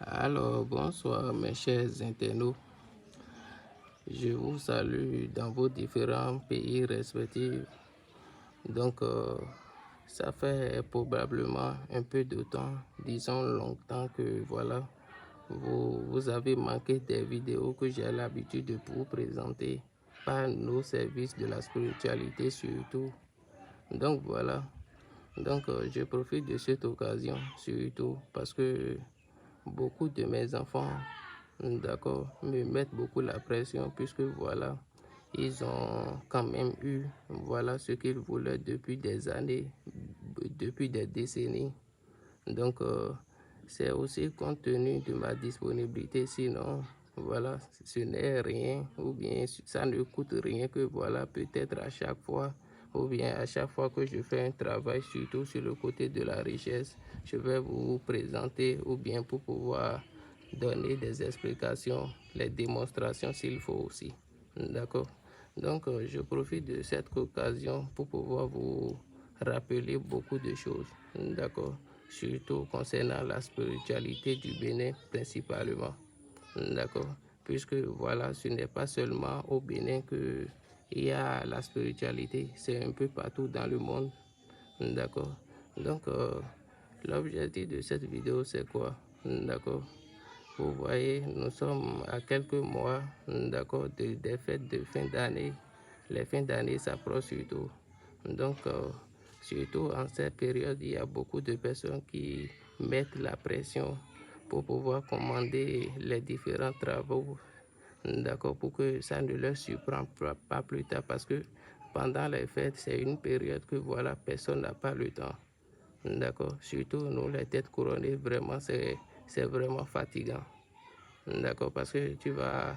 Alors, bonsoir mes chers internautes. Je vous salue dans vos différents pays respectifs. Donc, ça fait probablement un peu de temps, disons longtemps que voilà, vous avez manqué des vidéos que j'ai l'habitude de vous présenter par nos services de la spiritualité surtout. Donc voilà, je profite de cette occasion surtout parce que beaucoup de mes enfants, d'accord, me mettent beaucoup la pression puisque voilà, ils ont quand même eu voilà ce qu'ils voulaient depuis des années, depuis des décennies. Donc c'est aussi compte tenu de ma disponibilité, sinon voilà, ce n'est rien ou bien ça ne coûte rien que voilà, peut-être à chaque fois ou bien à chaque fois que je fais un travail, surtout sur le côté de la richesse, je vais vous présenter ou bien pour pouvoir donner des explications, les démonstrations s'il faut aussi. D'accord. Donc je profite de cette occasion pour pouvoir vous rappeler beaucoup de choses. D'accord. Surtout concernant la spiritualité du Bénin principalement. D'accord. Puisque voilà, ce n'est pas seulement au Bénin que il y a la spiritualité, c'est un peu partout dans le monde. D'accord. Donc l'objectif de cette vidéo c'est quoi? D'accord. Vous voyez, nous sommes à quelques mois, d'accord, des fêtes de fin d'année. Les fins d'année s'approchent surtout. Donc, surtout en cette période, il y a beaucoup de personnes qui mettent la pression pour pouvoir commander les différents travaux, d'accord, pour que ça ne leur surprenne pas plus tard, parce que pendant les fêtes, c'est une période que voilà, personne n'a pas le temps. D'accord, surtout nous, les têtes couronnées, vraiment, c'est vraiment fatigant. D'accord, parce que tu vas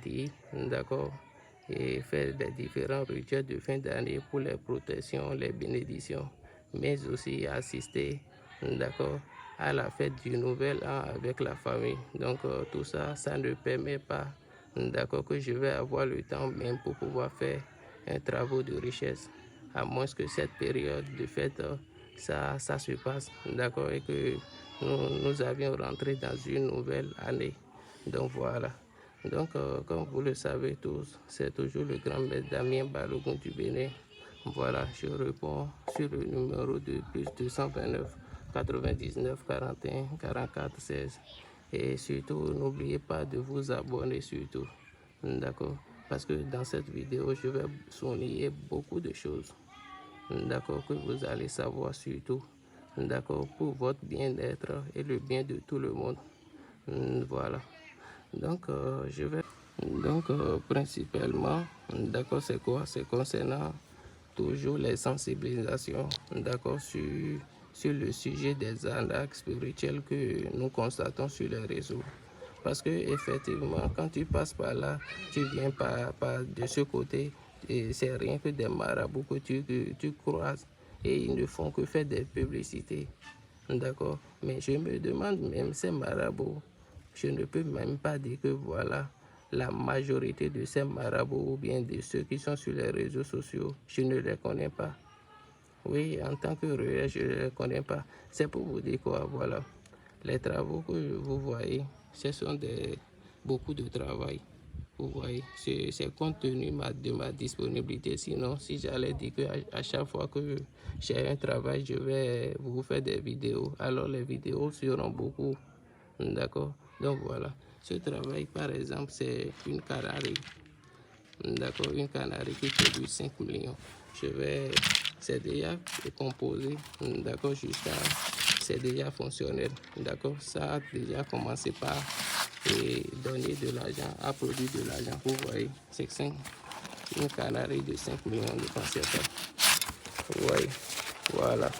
dire, d'accord, et faire des différents rituels de fin d'année pour les protections, les bénédictions, mais aussi assister, d'accord, à la fête du nouvel an avec la famille. Donc tout ça, ça ne permet pas, d'accord, que je vais avoir le temps même pour pouvoir faire un travail de richesse, à moins que cette période de fête, ça se passe, d'accord, et que nous avions rentré dans une nouvelle année. Donc voilà. Donc, comme vous le savez tous, c'est toujours le grand maître Damien Balogun du Bénin. Voilà, je réponds sur le numéro de plus 229 99 41 44 16. Et surtout, n'oubliez pas de vous abonner surtout. D'accord? Parce que dans cette vidéo, je vais souligner beaucoup de choses. D'accord? Que vous allez savoir surtout. D'accord? Pour votre bien-être et le bien de tout le monde. Voilà. Donc, je vais. Donc, principalement, d'accord, c'est quoi? C'est concernant toujours les sensibilisations, d'accord, sur le sujet des arnaques spirituelles que nous constatons sur les réseaux. Parce que, effectivement, quand tu passes par là, tu viens par de ce côté, et c'est rien que des marabouts que tu croises et ils ne font que faire des publicités. D'accord? Mais je me demande même ces marabouts, je ne peux même pas dire que voilà, la majorité de ces marabouts ou bien de ceux qui sont sur les réseaux sociaux, je ne les connais pas. Oui, en tant que relais, je ne les connais pas. C'est pour vous dire quoi, voilà. Les travaux que vous voyez, ce sont beaucoup de travail. Vous voyez, c'est compte tenu de ma disponibilité. Sinon, si j'allais dire qu'à chaque fois que j'ai un travail, je vais vous faire des vidéos, alors les vidéos seront beaucoup. D'accord? Donc voilà. Ce travail, par exemple, c'est une canarie. D'accord? Une canarie qui produit 5 millions. C'est déjà composé. D'accord? Jusqu'à. C'est déjà fonctionnel. D'accord? Ça a déjà commencé par donner de l'argent, à produire de l'argent. Vous voyez, c'est une canarie de 5 millions de francs CFA. Vous voyez, voilà.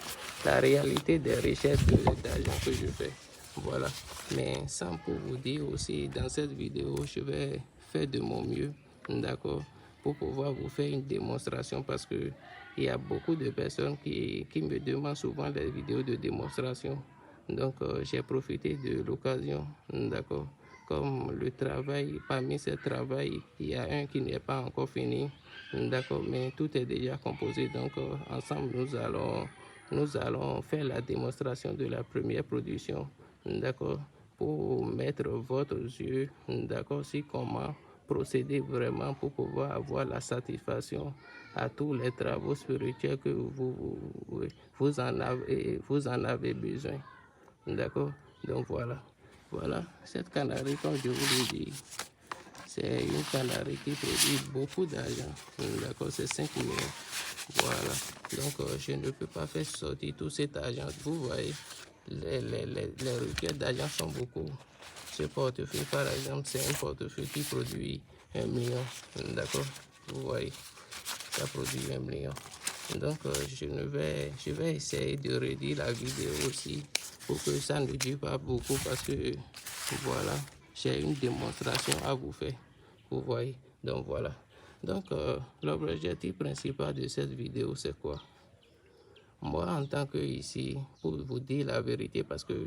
La réalité des richesses d'argent que je fais. Voilà. Mais sans pour vous dire aussi, dans cette vidéo, je vais faire de mon mieux, d'accord, pour pouvoir vous faire une démonstration parce que il y a beaucoup de personnes qui me demandent souvent des vidéos de démonstration. Donc, j'ai profité de l'occasion, d'accord. Comme le travail, parmi ces travails, il y a un qui n'est pas encore fini, d'accord, mais tout est déjà composé. Donc, ensemble, nous allons faire la démonstration de la première production, d'accord, pour mettre votre yeux, d'accord, sur comment procéder vraiment pour pouvoir avoir la satisfaction à tous les travaux spirituels que vous en avez besoin. D'accord? Donc voilà. Voilà, cette canarie, comme je vous l'ai dit, c'est une canarie qui produit beaucoup d'argent. D'accord, c'est 5 millions. Voilà. Donc je ne peux pas faire sortir tout cet argent. Vous voyez, les requêtes d'argent sont beaucoup. Ce portefeuille, par exemple, c'est un portefeuille qui produit 1 million. D'accord? Vous voyez, ça produit 1 million. Donc je vais essayer de réduire la vidéo aussi pour que ça ne dure pas beaucoup parce que voilà, j'ai une démonstration à vous faire. Vous voyez, donc voilà. Donc l'objectif principal de cette vidéo c'est quoi? Moi en tant que ici, pour vous dire la vérité, parce que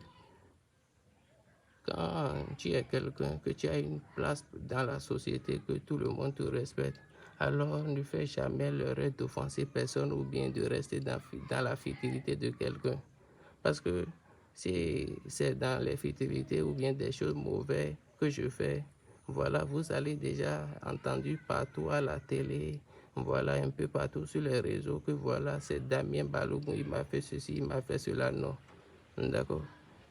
quand tu es quelqu'un, que tu as une place dans la société, que tout le monde te respecte, alors ne fais jamais l'erreur d'offenser personne ou bien de rester dans la fidélité de quelqu'un. Parce que c'est dans les futilités ou bien des choses mauvaises que je fais. Voilà, vous allez déjà entendu partout à la télé, voilà, un peu partout sur les réseaux que voilà, c'est Damien Balogun, il m'a fait ceci, il m'a fait cela, non. D'accord.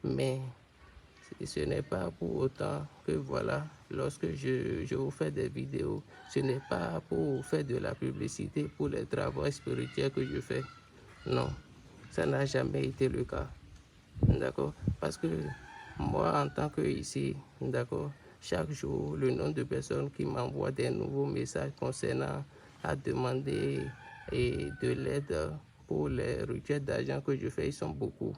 Mais ce n'est pas pour autant que voilà, lorsque je vous fais des vidéos, ce n'est pas pour faire de la publicité pour les travaux spirituels que je fais. Non, ça n'a jamais été le cas. D'accord? Parce que moi, en tant que ici, d'accord, chaque jour, le nombre de personnes qui m'envoient des nouveaux messages concernant à demander de l'aide pour les requêtes d'argent que je fais, ils sont beaucoup.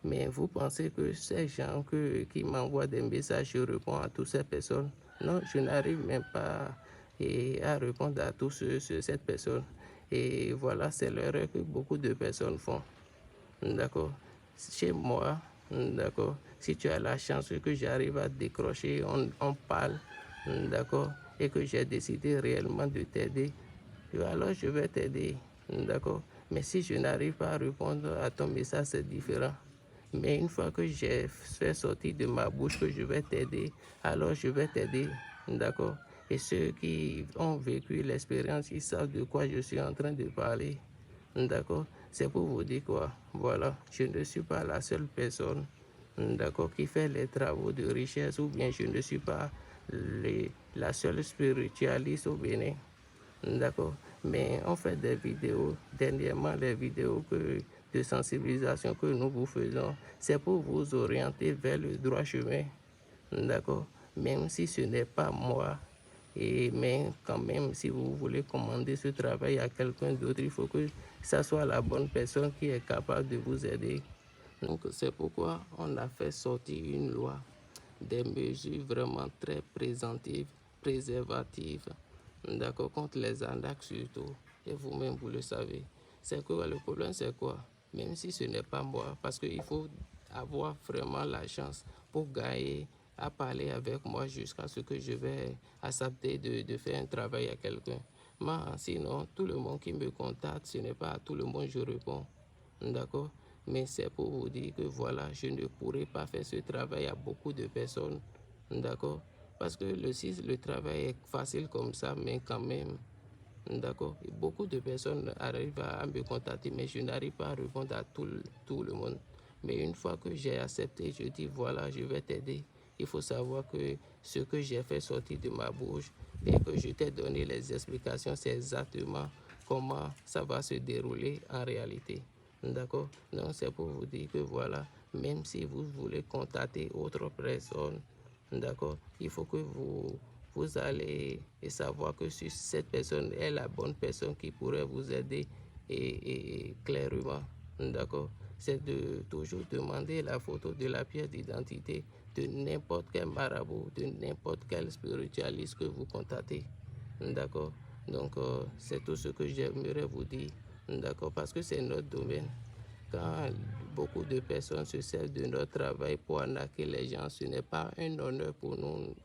Mais vous pensez que ces gens qui m'envoient des messages, je réponds à toutes ces personnes? Non, je n'arrive même pas à répondre à tous cette personne. Et voilà, c'est l'erreur que beaucoup de personnes font. D'accord? Chez moi, d'accord, si tu as la chance que j'arrive à décrocher, on parle, d'accord, et que j'ai décidé réellement de t'aider, alors je vais t'aider, d'accord. Mais si je n'arrive pas à répondre à ton message, c'est différent. Mais une fois que j'ai fait sortir de ma bouche que je vais t'aider, alors je vais t'aider, d'accord. Et ceux qui ont vécu l'expérience, ils savent de quoi je suis en train de parler. D'accord? C'est pour vous dire quoi? Voilà, je ne suis pas la seule personne, d'accord, qui fait les travaux de richesse, ou bien je ne suis pas la seule spiritualiste au Bénin. D'accord? Mais on fait des vidéos, dernièrement les vidéos de sensibilisation que nous vous faisons, c'est pour vous orienter vers le droit chemin. D'accord? Même si ce n'est pas moi, mais quand même, si vous voulez commander ce travail à quelqu'un d'autre, il faut que ça soit la bonne personne qui est capable de vous aider. Donc c'est pourquoi on a fait sortir une loi, des mesures vraiment très préservatives, d'accord, contre les arnaques surtout. Et vous-même, vous le savez. C'est quoi le problème, c'est quoi? Même si ce n'est pas moi, parce qu'il faut avoir vraiment la chance pour gagner à parler avec moi jusqu'à ce que je vais accepter de faire un travail à quelqu'un. Mais sinon, tout le monde qui me contacte, ce n'est pas à tout le monde que je réponds. D'accord? Mais c'est pour vous dire que voilà, je ne pourrai pas faire ce travail à beaucoup de personnes. D'accord? Parce que si le travail est facile comme ça, mais quand même, d'accord, beaucoup de personnes arrivent à me contacter, mais je n'arrive pas à répondre à tout le monde. Mais une fois que j'ai accepté, je dis voilà, je vais t'aider. Il faut savoir que ce que j'ai fait sortir de ma bouche et que je t'ai donné les explications, c'est exactement comment ça va se dérouler en réalité. D'accord? Donc c'est pour vous dire que voilà, même si vous voulez contacter autre personne, d'accord, il faut que vous allez savoir que si cette personne est la bonne personne qui pourrait vous aider et clairement, d'accord, c'est de toujours demander la photo de la pièce d'identité de n'importe quel marabout, de n'importe quel spiritualiste que vous contactez, d'accord. Donc c'est tout ce que j'aimerais vous dire, d'accord, parce que c'est notre domaine. Quand beaucoup de personnes se servent de notre travail pour arnaquer les gens, ce n'est pas un honneur pour nous,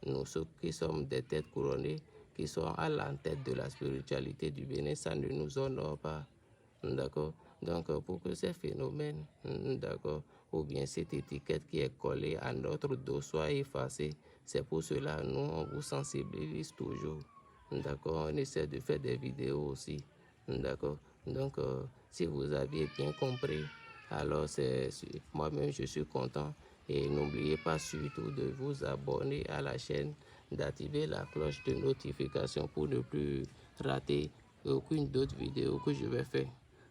nous ceux qui sommes des têtes couronnées, qui sont à la tête de la spiritualité du Bénin, ça ne nous honore pas. D'accord? Donc, pour que ces phénomènes, d'accord, ou bien cette étiquette qui est collée à notre dos soit effacée. C'est pour cela nous on vous sensibilise toujours. D'accord, on essaie de faire des vidéos aussi. D'accord, donc si vous aviez bien compris, alors c'est moi-même je suis content. Et n'oubliez pas surtout de vous abonner à la chaîne, d'activer la cloche de notification pour ne plus rater aucune d'autres vidéos que je vais faire.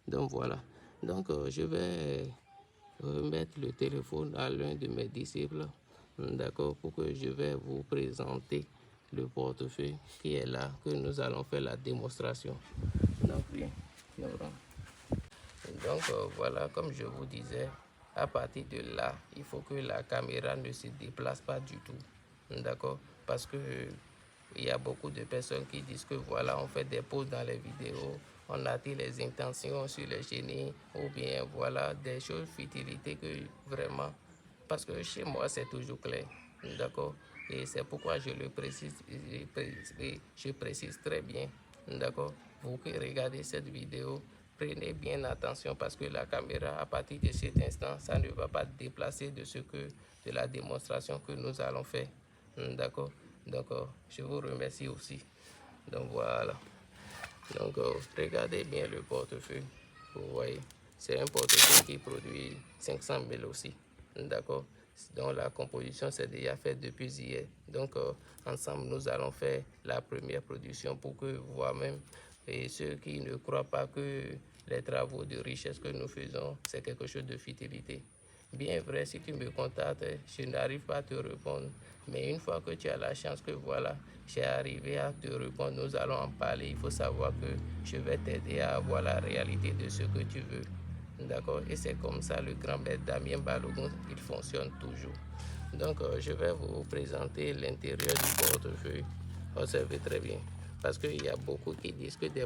Donc voilà. Donc je vais remettre le téléphone à l'un de mes disciples. D'accord, pour que je vais vous présenter le portefeuille qui est là, que nous allons faire la démonstration. Donc, bien, donc voilà, comme je vous disais, à partir de là, il faut que la caméra ne se déplace pas du tout. D'accord? Parce que il y a beaucoup de personnes qui disent que voilà, on fait des pauses dans les vidéos, on attire les intentions sur les génies, ou bien voilà, des choses futilités que vraiment, parce que chez moi c'est toujours clair. D'accord? Et c'est pourquoi je le précise, je précise très bien. D'accord? Vous qui regardez cette vidéo, prenez bien attention parce que la caméra, à partir de cet instant, ça ne va pas déplacer de la démonstration que nous allons faire. D'accord? Donc, je vous remercie aussi. Donc, voilà. Donc, regardez bien le portefeuille. Vous voyez, c'est un portefeuille qui produit 500 000 aussi. D'accord? Donc, la composition s'est déjà faite depuis hier. Donc, ensemble, nous allons faire la première production pour que vous-même et ceux qui ne croient pas que les travaux de richesse que nous faisons, c'est quelque chose de futilité. Bien vrai, si tu me contactes, je n'arrive pas à te répondre. Mais une fois que tu as la chance que voilà, j'ai arrivé à te répondre, nous allons en parler. Il faut savoir que je vais t'aider à avoir la réalité de ce que tu veux. D'accord? Et c'est comme ça le grand maître Damien Balogun, il fonctionne toujours. Donc, je vais vous présenter l'intérieur du portefeuille. Observez très bien. Parce qu'il y a beaucoup qui disent que les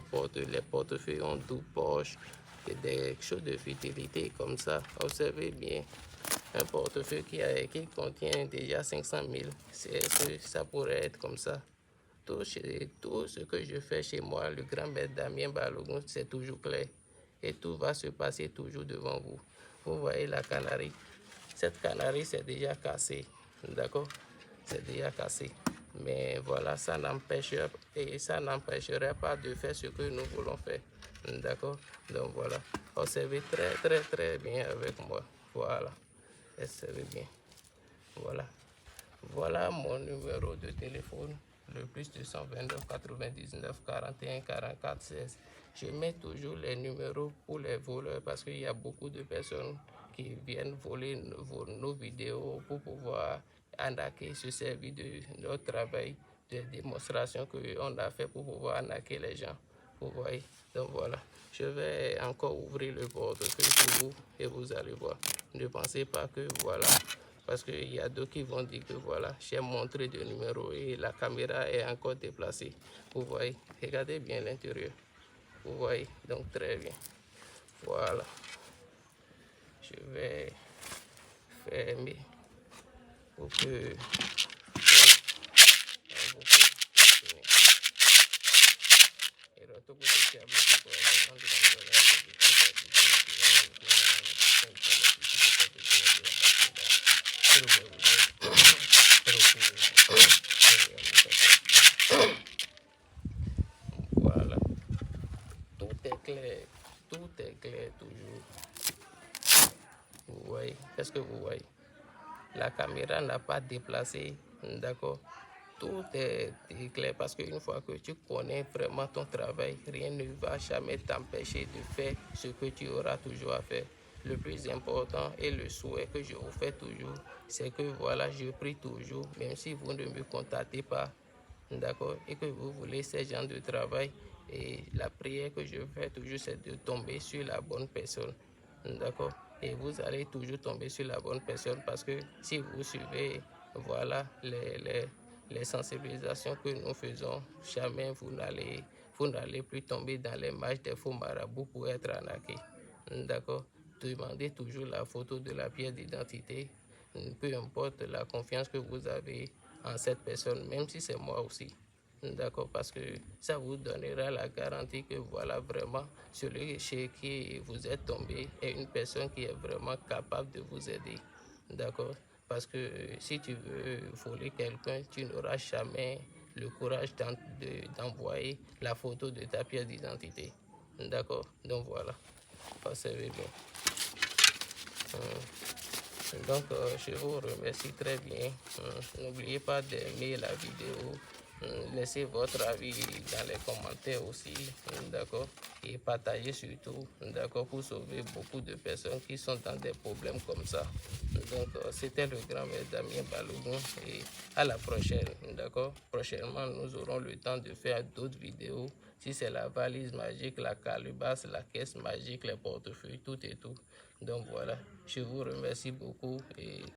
portefeuilles ont 12 poches, des choses de futilité comme ça. Observez bien. Un portefeuille qui contient déjà 500 000, ça pourrait être comme ça. Tout ce que je fais chez moi, le grand maître Damien Balogun, c'est toujours clair. Et tout va se passer toujours devant vous. Vous voyez la canarie. Cette canarie, c'est déjà cassé. D'accord? C'est déjà cassé. Mais voilà, ça n'empêcherait pas de faire ce que nous voulons faire. D'accord? Donc voilà. Observez très très très bien avec moi. Voilà. Observez bien. Voilà. Voilà mon numéro de téléphone, le plus 229 99 41 44 16. Je mets toujours les numéros pour les voleurs parce qu'il y a beaucoup de personnes qui viennent voler nos vidéos pour pouvoir arnaquer, se servir de notre travail de démonstration qu'on a fait pour pouvoir arnaquer les gens. Vous voyez? Donc voilà. Je vais encore ouvrir le portefeuille pour vous et vous allez voir. Ne pensez pas que voilà. Parce qu'il y a d'autres qui vont dire que voilà, j'ai montré de numéro et la caméra est encore déplacée. Vous voyez, regardez bien l'intérieur. Vous voyez, donc très bien. Voilà. Je vais fermer pour que voilà. Tout est clair toujours. Vous voyez, qu'est-ce que vous voyez? La caméra n'a pas déplacé, d'accord? Tout est clair parce qu'une fois que tu connais vraiment ton travail, rien ne va jamais t'empêcher de faire ce que tu auras toujours à faire. Le plus important et le souhait que je vous fais toujours, c'est que voilà, je prie toujours, même si vous ne me contactez pas, d'accord, et que vous voulez ce genre de travail, et la prière que je fais toujours, c'est de tomber sur la bonne personne, d'accord, et vous allez toujours tomber sur la bonne personne parce que si vous suivez, voilà, les sensibilisations que nous faisons, jamais vous n'allez plus tomber dans les matchs des faux marabouts pour être arnaqué, d'accord. Demandez toujours la photo de la pièce d'identité, peu importe la confiance que vous avez en cette personne, même si c'est moi aussi. D'accord, parce que ça vous donnera la garantie que voilà vraiment celui chez qui vous êtes tombé est une personne qui est vraiment capable de vous aider. D'accord, parce que si tu veux voler quelqu'un, tu n'auras jamais le courage d'envoyer la photo de ta pièce d'identité. D'accord, donc voilà, observez bien. Donc, je vous remercie très bien. N'oubliez pas d'aimer la vidéo. Laissez votre avis dans les commentaires aussi, d'accord? Et partagez surtout, d'accord, pour sauver beaucoup de personnes qui sont dans des problèmes comme ça. Donc, c'était le grand-mère Damien Balogun et à la prochaine, d'accord? Prochainement, nous aurons le temps de faire d'autres vidéos. Si c'est la valise magique, la calebasse, la caisse magique, les portefeuilles, tout et tout. Donc voilà, je vous remercie beaucoup et